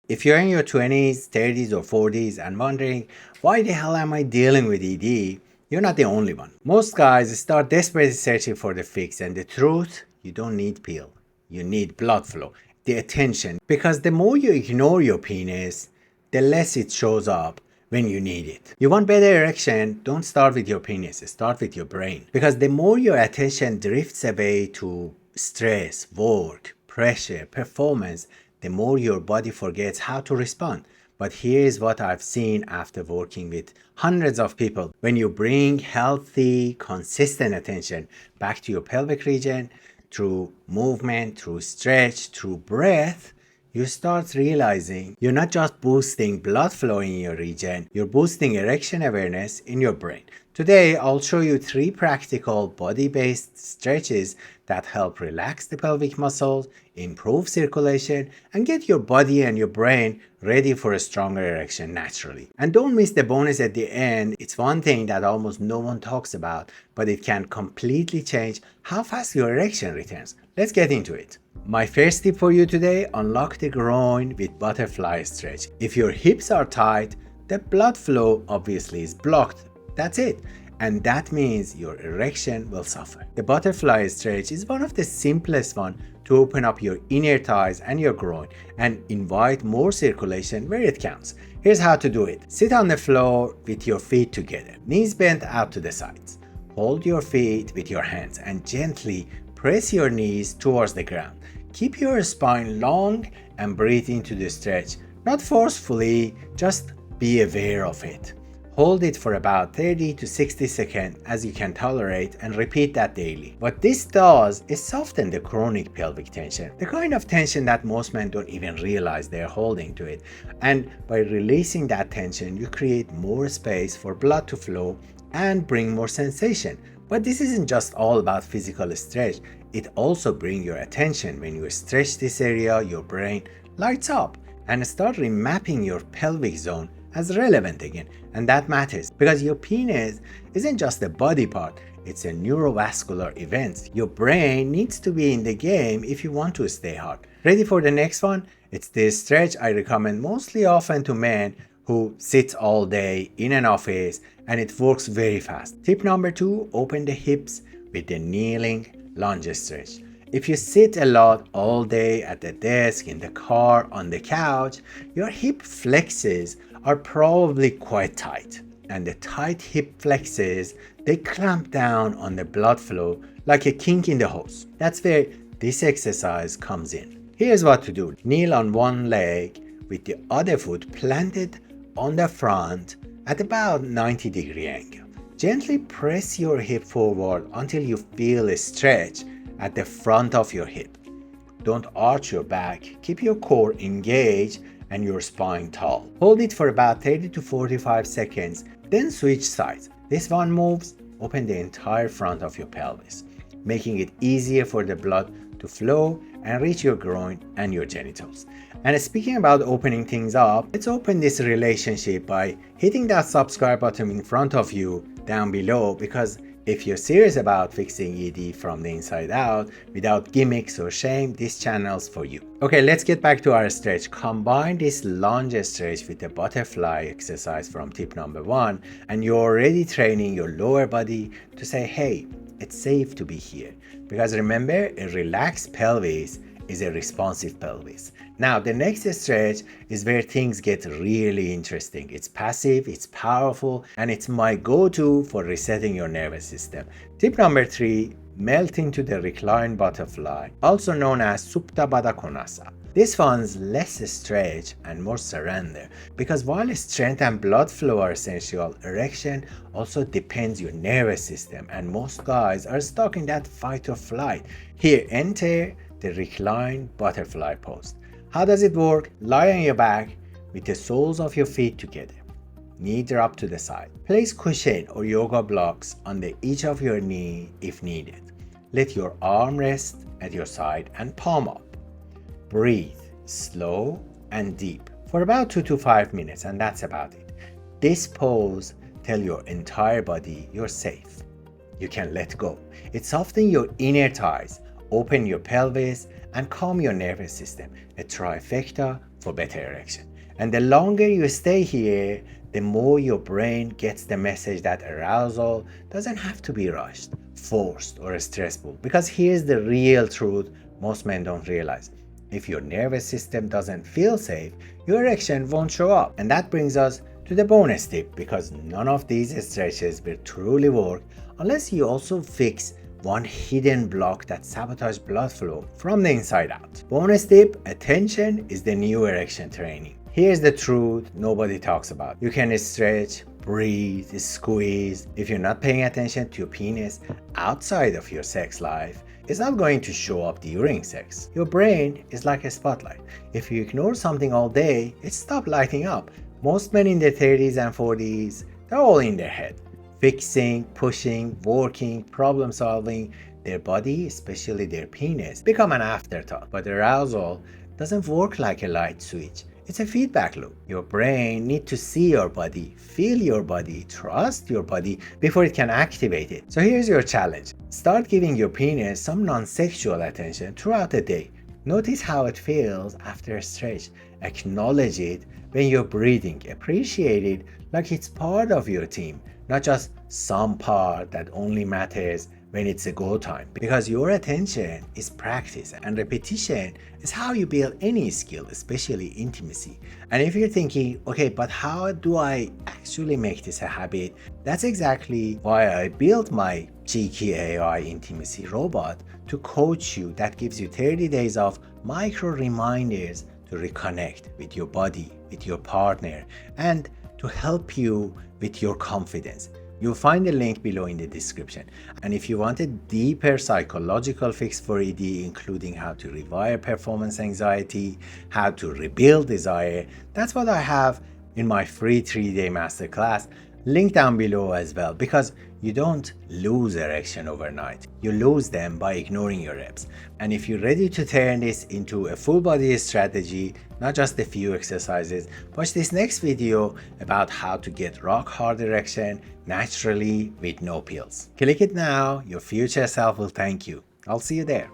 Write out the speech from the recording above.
If you're in your 20s, 30s, or 40s and wondering, why the hell am I dealing with ED? You're not the only one. Most guys start desperately searching for the fix, and the truth, you don't need pill. You need blood flow, the attention, because the more you ignore your penis, the less it shows up when you need it. You want better erection? Don't start with your penis, start with your brain. Because the more your attention drifts away to stress, work, pressure, performance, the more your body forgets how to respond. But here's what I've seen after working with hundreds of people. When you bring healthy, consistent attention back to your pelvic region through movement, through stretch, through breath, you start realizing you're not just boosting blood flow in your region, you're boosting erection awareness in your brain. Today, I'll show you 3 practical body-based stretches that help relax the pelvic muscles, improve circulation, and get your body and your brain ready for a stronger erection naturally. And don't miss the bonus at the end. It's one thing that almost no one talks about, but it can completely change how fast your erection returns. Let's get into it. My first tip for you today, unlock the groin with butterfly stretch. If your hips are tight, the blood flow obviously is blocked. That's it. And that means your erection will suffer. The butterfly stretch is one of the simplest ones to open up your inner thighs and your groin and invite more circulation where it counts. Here's how to do it. Sit on the floor with your feet together, knees bent out to the sides. Hold your feet with your hands and gently press your knees towards the ground. Keep your spine long and breathe into the stretch. Not forcefully, just be aware of it. Hold it for about 30 to 60 seconds as you can tolerate and repeat that daily. What this does is soften the chronic pelvic tension, the kind of tension that most men don't even realize they're holding to it. And by releasing that tension, you create more space for blood to flow and bring more sensation. But this isn't just all about physical stretch. It also brings your attention. When you stretch this area, your brain lights up and start remapping your pelvic zone as relevant again. And that matters because your penis isn't just a body part, it's a neurovascular event. Your brain needs to be in the game if you want to stay hard. Ready for the next one? It's this stretch I recommend mostly often to men who sit all day in an office, and it works very fast. Tip number 2, open the hips with the kneeling lunge stretch. If you sit a lot all day at the desk, in the car, on the couch, your hip flexes are probably quite tight. And the tight hip flexes, they clamp down on the blood flow like a kink in the hose. That's where this exercise comes in. Here's what to do. Kneel on one leg with the other foot planted on the front at about 90-degree angle. Gently press your hip forward until you feel a stretch at the front of your hip. Don't arch your back. Keep your core engaged and your spine tall. Hold it for about 30 to 45 seconds, then switch sides. This one moves, open the entire front of your pelvis, making it easier for the blood to flow and reach your groin and your genitals. And speaking about opening things up, let's open this relationship by hitting that subscribe button in front of you down below, because if you're serious about fixing ED from the inside out without gimmicks or shame, this channel's for you. Okay, let's get back to our stretch. Combine this lunge stretch with the butterfly exercise from tip number 1, and you're already training your lower body to say, hey, it's safe to be here. Because remember, a relaxed pelvis is a responsive pelvis. Now, the next stretch is where things get really interesting. It's passive, it's powerful, and it's my go-to for resetting your nervous system. Tip number 3, melt into the reclined butterfly, also known as Supta Baddha Konasa. This one's less stretch and more surrender, because while strength and blood flow are essential, erection also depends your nervous system, and most guys are stuck in that fight or flight. Here, enter the reclined butterfly pose. How does it work? Lie on your back with the soles of your feet together. Knee drop to the side. Place cushion or yoga blocks under each of your knee if needed. Let your arm rest at your side and palm up. Breathe slow and deep for about 2 to 5 minutes, and that's about it. This pose tells your entire body you're safe. You can let go. It softens your inner thighs, open your pelvis, and calm your nervous system. A trifecta for better erection. And the longer you stay here, the more your brain gets the message that arousal doesn't have to be rushed, forced, or stressful. Because here's the real truth most men don't realize. If your nervous system doesn't feel safe, your erection won't show up. And that brings us to the bonus tip, because none of these stretches will truly work unless you also fix one hidden block that sabotages blood flow from the inside out. Bonus tip: attention is the new erection training. Here's the truth nobody talks about. You can stretch, breathe, squeeze. If you're not paying attention to your penis outside of your sex life, it's not going to show up during sex. Your brain is like a spotlight. If you ignore something all day, it stops lighting up. Most men in their 30s and 40s, they're all in their head. Fixing, pushing, working, problem solving. Their body, especially their penis, become an afterthought. But arousal doesn't work like a light switch. It's a feedback loop. Your brain needs to see your body, feel your body, trust your body before it can activate it. So here's your challenge. Start giving your penis some non-sexual attention throughout the day. Notice how it feels after a stretch. Acknowledge it when you're breathing. Appreciate it like it's part of your team, not just some part that only matters when it's a go time. Because your attention is practice, and repetition is how you build any skill, especially intimacy. And if you're thinking, okay, but how do I actually make this a habit? That's exactly why I built my Psyche AI intimacy robot to coach you, that gives you 30 days of micro reminders to reconnect with your body, with your partner, and to help you with your confidence. You'll find the link below in the description. And if you want a deeper psychological fix for ED, including how to rewire performance anxiety, how to rebuild desire, that's what I have in my free 3-day masterclass. Link down below as well, because you don't lose erection overnight. You lose them by ignoring your reps. And if you're ready to turn this into a full body strategy, not just a few exercises, watch this next video about how to get rock hard erection naturally with no pills. Click it now. Your future self will thank you. I'll see you there.